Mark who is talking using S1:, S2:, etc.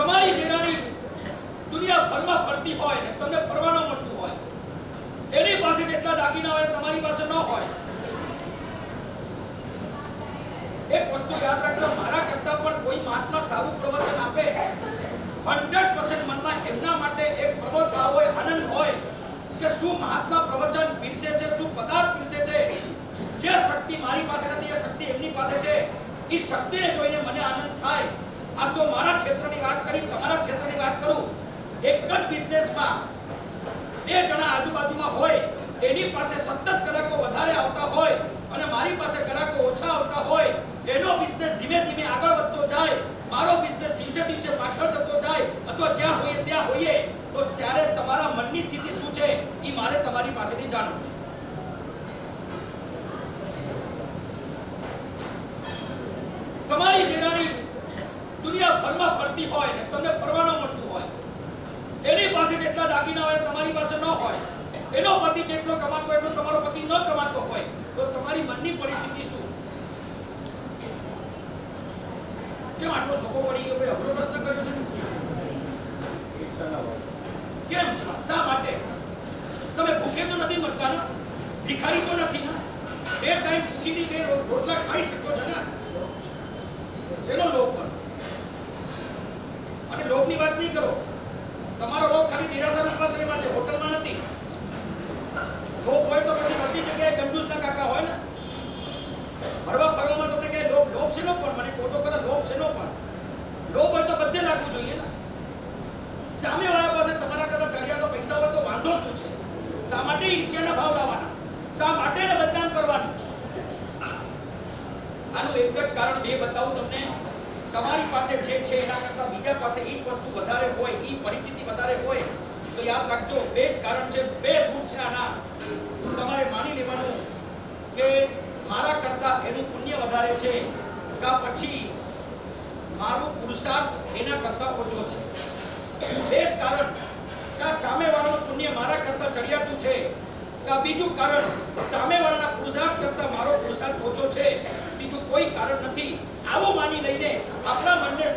S1: તમારી દેરાણી દુનિયાભરમાં ફરતી હોય ને તમને ફરવાનું મળતું હોય, એની પાસે જેટલા દાગીના હોય તમારી પાસે ન હોય. એક વસ્તુ યાદ રાખજો, મારા કરતા પણ કોઈ મહાત્મા સારું પ્રવચન આપે 100% મનમાં એમના માટે એક પ્રબોધભાવ હોય, આનંદ હોય કે શું મહાત્મા પ્રવચન પીરસે છે, શું પદાર્થ પીરસે છે. જે શક્તિ મારી પાસે નથી એ શક્તિ એમની પાસે છે. એ શક્તિને જોઈને મને આનંદ થાય. આ તો મારા ક્ષેત્રની વાત કરી, તમારા ક્ષેત્રની વાત કરું. એક જ બિઝનેસમાં બે જણા આજુબાજુમાં હોય, એની પાસે સતત ગ્રાહકો વધારે આવતા હોય અને મારી પાસે ગ્રાહકો ઓછા આવતા હોય, એનો બિઝનેસ ધીમે ધીમે આગળ વધતો જાય, મારો બિઝનેસ દિવસે દિવસે પાછળ જતો જાય, અથવા જ્યાં હોઈએ ત્યાં હોઈએ, તો ત્યારે તમારા મનની સ્થિતિ શું છે એ મારે તમારી પાસેથી જાણવું છે. તમારી દેરાણી દુનિયાભરમાં ફરતી હોય ને તમને ફરવાનું મળતું હોય, એની પાસે જેટલા દાગીના હોય તમારી પાસે ન હોય, એનો પતિ જેટલો કમાતો હોય એટલો તમારો પતિ ન કમાતો હોય, તો તમારી મનની પરિસ્થિતિ શું? કેમ આટલો સોપો પડી ગયો? કોઈ અઘરો પ્રશ્ન કર્યો છે? કેમ? શા માટે? તમે ભૂખે તો નથી મરતા ને, ભિખારી તો નથી ને, બે ટાઈમ સુખીથી બે રોટલા ખાઈ શકો છો ને. શેનો લોભ? પણ અને લોભની વાત નહીં કરો. તમારો લોભ ખાલી દેરાસર ઉપાસનીમાં છે, હોટલમાં નથી. લોભ હોય તો પછી બધી જગ્યાએ કંજૂસના કાકા હોય ને. ફરવા ફરવામાં તમને કહે લોભ શેનો? પણ મને ખોટો કરે લોભ શેનો? પણ લોભ હોય તો બધે લાગવું જોઈએ ને. સામેવાળા પાસે તમારા કરતા ચડિયાતો પૈસા હોય તો વાંધો શું છે? શા માટે ઈર્ષ્યાના ભાવ લાવવાના? શા માટે ને બદનામ કરવાનું? આનું એક જ કારણ બે બતાવું તમને. તમારી પાસે જે છે એના કરતા બીજા પાસે એ વસ્તુ વધારે હોય, એ પરિસ્થિતિ વધારે હોય, તો યાદ રાખજો બે જ કારણ છે, બે રૂટ છે આના. તમારે માની લેવાનું કે મારા કરતા એનું પુણ્ય વધારે છે, કા પછી મારું પુરુષાર્થ એના કરતા ઓછો છે. બે જ કારણ. કા સામેવાળાનું પુણ્ય મારા કરતા ચડિયાતું છે, કા બીજું કારણ સામેવાળાના પુરુષાર્થ કરતા મારો પુરુષાર્થ ઓછો છે. બીજું કોઈ કારણ નથી. આવું માની લઈને આપણા મનને